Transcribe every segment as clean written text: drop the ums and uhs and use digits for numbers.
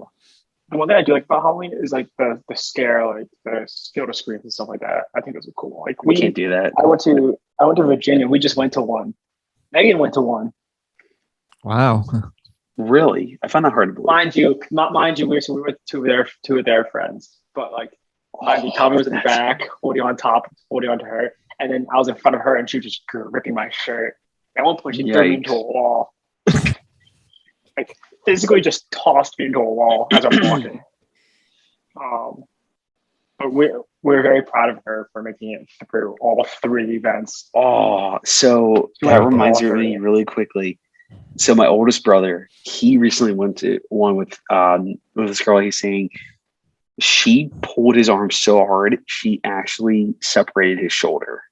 well. The one thing I do like about Halloween is like the scare, like the skill to screams and stuff like that. I think those are cool. Like We can't do that. I went to Virginia. We just went to one. Megan went to one. Wow. Really? I find that hard to believe. Mind you, we were with two of their friends. But like, mind you, Tommy was in the back, holding on top, holding on to her, and then I was in front of her, and she was just ripping my shirt. At one point, she threw me into a wall, like physically just tossed me into a wall as I'm walking. But we're very proud of her for making it through all 3 events. Oh, so that reminds me really quickly. So my oldest brother, he recently went to one with this girl. He's saying she pulled his arm so hard she actually separated his shoulder.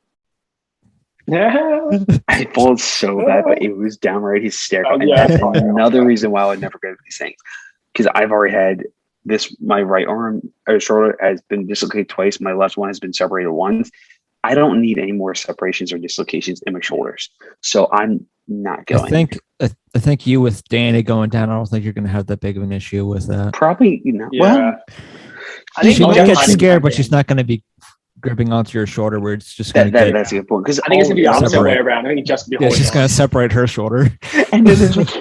Yeah, I felt so bad, but it was downright hysterical. And that's another reason why I would never go to these things, because I've already had this. My right arm or shoulder has been dislocated twice. My left one has been separated once. I don't need any more separations or dislocations in my shoulders, so I'm not going. I think you with Danny going down, I don't think you're going to have that big of an issue with that. Probably, Yeah. Well, I think she might get scared, but Danny. she's not going to be gripping onto your shoulder where it's just going to get. That's a good point, because I think it's gonna be the opposite way around. I think just Yeah, she's going to separate her shoulder. and then it's like,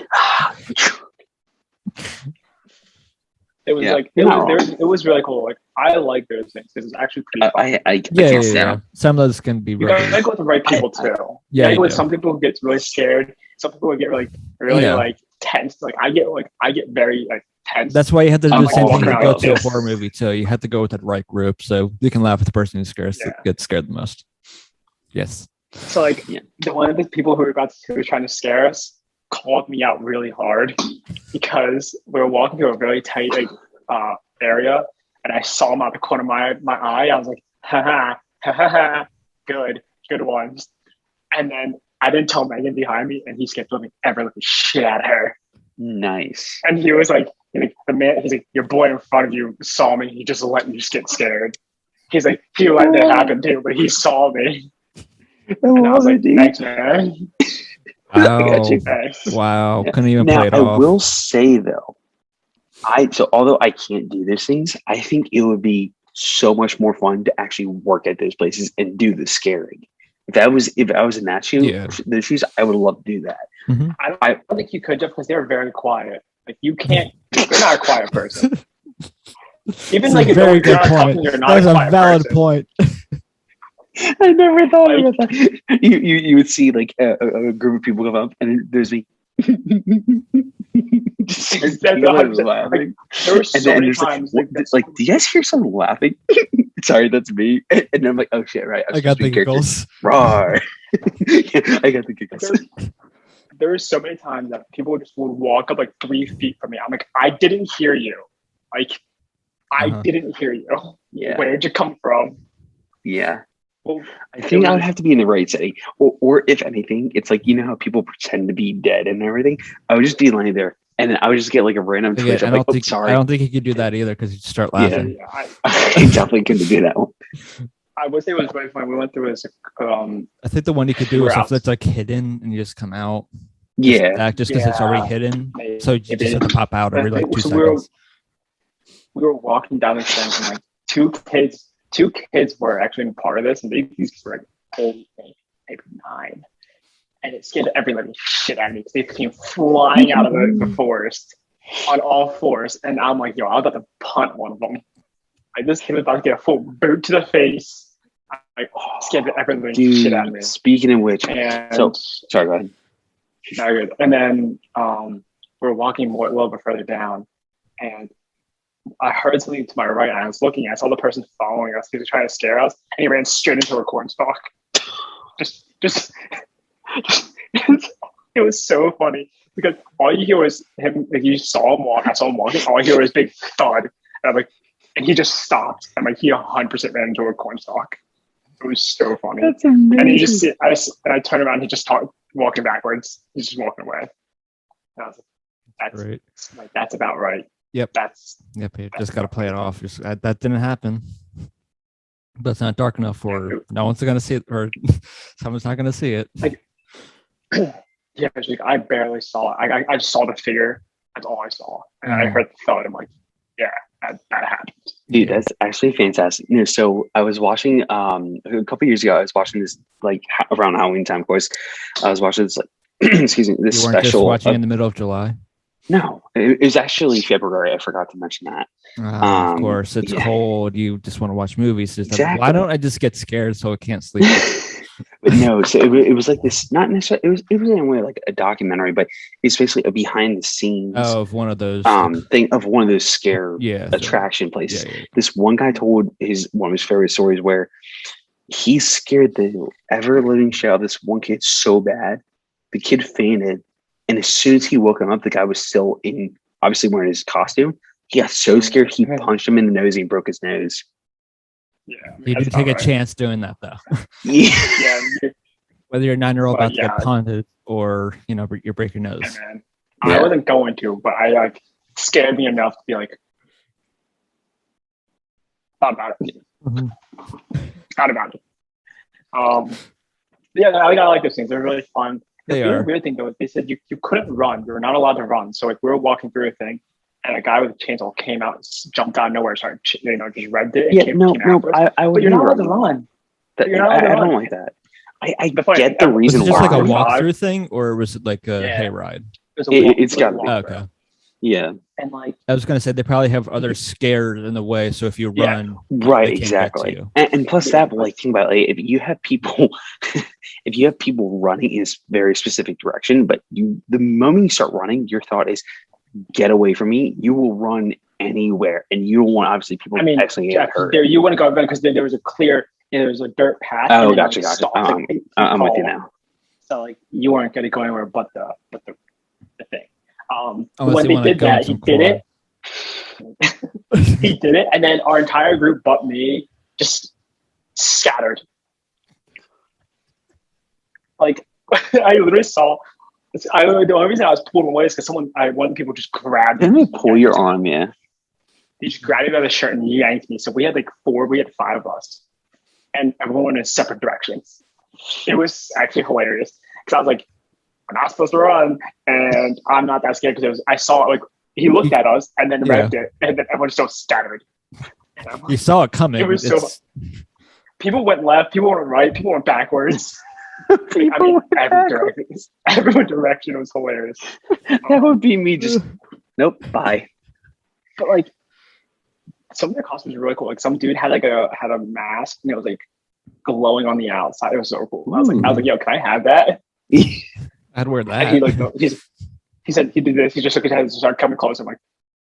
it was like it was really cool. Like I like those things. This is actually pretty fun. I can't stand. Some of those can be You really. gotta go with the right people too. Yeah, with some people who get really scared. Some people get really like tense. Like I get very like tense. That's why you have to do the same thing to go to a this. horror movie too. You have to go with that right group so you can laugh at the person who gets scared the most. Yes. So like one of the people who were trying to scare us called me out really hard because we were walking through a very tight area, and I saw him out the corner of my eye. I was like, ha ha, good one. And then I didn't tell Megan behind me, and he skipped me ever looking shit at her. Nice. And he was like, he's like, your boy in front of you saw me. He just let me just get scared. He's like, he let it happen too, but he saw me. And I was like, thanks, man. I got you. Wow. Couldn't even now, play it off. I will say though, although I can't do those things, I think it would be so much more fun to actually work at those places and do the scaring. If I was in that those shoes, I would love to do that. Mm-hmm. I don't think you could, just because they're very quiet. Like you can't. You're not a quiet person. Even like a very good point. That's a valid point. I never thought about that. You would see like a group of people come up, and there's me. Just laughing. There were so many times. Like, do you guys hear someone laughing? Sorry, that's me. And then I'm like, oh shit, right. I got the giggles. Roar. I got the giggles. There were so many times that people just would walk up like 3 feet from me. I'm like, I didn't hear you. Like, I didn't hear you. Yeah. Where'd you come from? Yeah. Well, I think I would have to be in the right setting. Or if anything, it's like, you know how people pretend to be dead and everything? I would just be laying there, and then I would just get like a random twitch. I don't think you could do that either, because you'd start laughing. Yeah, I definitely couldn't do that one. I would say it was very fun. We went through this. I think the one you could do is if it's like hidden and you just come out. Yeah. Just because it's already hidden. So you just have to pop out every like 2 seconds. We were walking down the thing, and like two kids were actually part of this, and these were like old, maybe 9. And it scared every living shit out of me because they came flying out of the forest on all fours. And I'm like, yo, I was about to punt one of them. Like, this kid was about to get a full boot to the face. Like, scared every living shit out of me. Speaking of which, sorry, go ahead. Not good. And then we're walking a little bit further down, and I heard something to my right, and I was looking. I saw the person following us. He was trying to scare us, and he ran straight into a cornstalk. Just it was so funny because all you hear was him. Like, you saw him walk. I saw him walking. All I hear was big thud, and I'm like, and he just stopped. I'm like, he 100% ran into a cornstalk. It was so funny. That's amazing. And he just, I turned around. And he just started walking backwards. He's just walking away. And I was like, that's about right. Yep. You just got to play it off. That didn't happen. But it's not dark enough for no one's going to see it, or someone's not going to see it. Yeah, I barely saw it. I just saw the figure. That's all I saw. And I heard the thud. I'm like, yeah, that happened. Dude, that's actually fantastic. So I was watching a couple years ago. I was watching this like around Halloween time, of course. I was watching this like excuse me, this You weren't special. just watching in the middle of July. No, it was actually February. I forgot to mention that. Of course, it's cold. You just want to watch movies. Exactly. Why don't I just get scared so I can't sleep? But no, so it was like this. Not necessarily. It was in a way like a documentary, but it's basically a behind the scenes of one of those thing of one of those scare attraction places. Yeah. This one guy told one of his favorite stories where he scared the ever living shit out of this one kid so bad, the kid fainted, and as soon as he woke him up, the guy was still obviously wearing his costume. He got so scared he punched him in the nose and he broke his nose. Yeah, you did take a chance doing that though. Yeah. Whether you're a 9-year-old about to get punted or you break your nose. Yeah, man. I wasn't going to, but I like scared me enough to be like thought about it. Thought about it. Yeah, I like those things. They're really fun. They the are. weird thing though, they said you couldn't run. You were not allowed to run. So like we were walking through a thing, and a guy with a chainsaw came out, jumped out of nowhere, started just revved it. And came I would. But you're not allowed to run. I don't like that. I get the reason why. Was it just like a walkthrough thing, or was it like a hayride? It's got to be. Okay. Yeah. And like I was gonna say, they probably have others scared in the way. So if you run, right, exactly. And plus that, like, think about it, if you have people, running in a very specific direction, but the moment you start running, your thought is, get away from me. You will run anywhere, and you don't want obviously people actually get hurt. There, you want to go because there was a clear, there was a dirt path. Oh, gotcha. I'm with you now. So like you weren't going to go anywhere but the thing. Unless when they did that, he did it. He did it, and then our entire group, but me, just scattered. Like I literally saw. The only reason I was pulled away is because one of the people just grabbed me. Didn't they pull your arm? Yeah. He just grabbed me by the shirt and yanked me. So we had we had 5 of us, and everyone went in separate directions. It was actually hilarious because I was like, we're not supposed to run, and I'm not that scared because I saw it, like he looked at us and then revved it, and then everyone just so scattered. You saw it coming. It was people went left, people went right, people went backwards. Every direction was hilarious. That would be me just nope, bye. But like some of their costumes were really cool. Like some dude had a mask and it was like glowing on the outside. It was so cool. I was like, yo, can I have that? I'd wear that. And he said he did this. He just shook his head and started coming close. I'm like,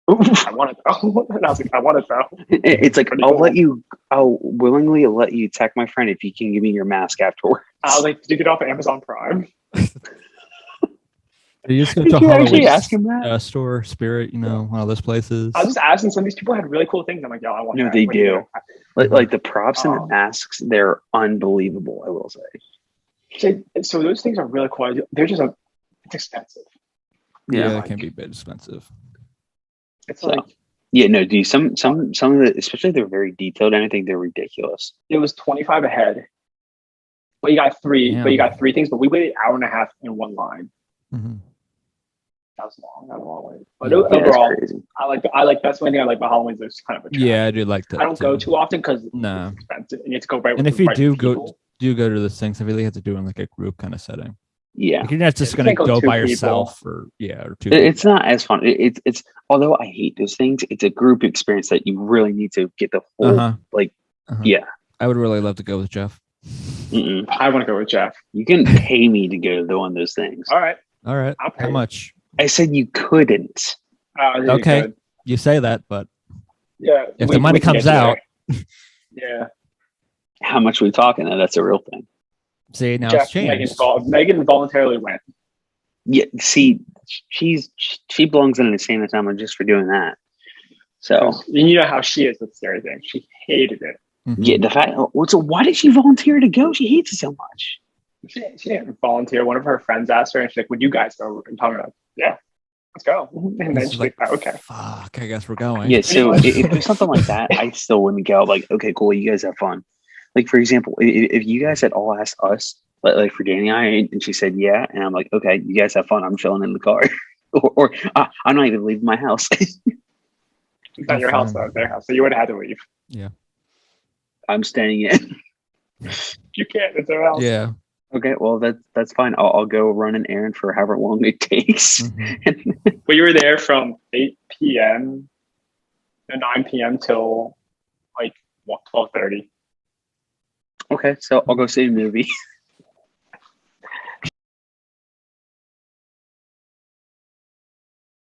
I want it though. And I was like, I want it though. It's like I'll willingly let you tech my friend if you can give me your mask afterwards. I was like, did you get off of Amazon Prime? You just go to Halloween store, Spirit, one of those places. I was just asking. Some of these people had really cool things. I'm like, yo, I want. No, they do. Like the props and the masks, they're unbelievable. I will say. So those things are really cool. They're just it's expensive. Yeah, it can be a bit expensive. It's like dude. Some of the, especially they're very detailed, and I think they're ridiculous. It was $25 a head, but you got 3. Damn. But you got 3 things. But we waited an hour and a half in one line. Mm-hmm. That was long. That was a long wait. But overall, I like that's one thing I like about Halloween. There's kind of a trap. Yeah, I do like that. I don't go too often because it's expensive, and you have to go right. And if you do go to the things, I really have to do in like a group kind of setting. Yeah, like you're not just going to go by yourself or 2 people. It's not as fun. It's although I hate those things, it's a group experience that you really need to get the whole Yeah, I would really love to go with Jeff. I want to go with Jeff. You can pay me to go to one of those things. All right. How much? I said you couldn't. Okay, you say that, but if the money comes out, yeah. How much are we talking? That's a real thing. See, now it's changed. Megan voluntarily went. Yeah, see, she belongs in an insane asylum just for doing that. So you know how she is with scary things. She hated it. Mm-hmm. Yeah, the fact. So why did she volunteer to go? She hates it so much. She didn't volunteer. One of her friends asked her, and she's like, "Would you guys go?" And Tommy like, "Yeah, let's go." And then she's like, "Okay, fuck, I guess we're going." Yeah. So if there's something like that, I still wouldn't go. Like, okay, cool, you guys have fun. Like, for example, if you guys had all asked us, like for Danny and I, and she said yeah, and I'm like, okay, you guys have fun. I'm chilling in the car. or I'm not even leaving my house. It's not your house, though. It's their house. So you would have had to leave. Yeah. I'm staying in. You can't. It's their house. Yeah. Okay, well that's fine. I'll go run an errand for however long it takes. Mhm. But you were there from 8 p.m. to 9 p.m. till like 12:30. Okay, so I'll go see a movie.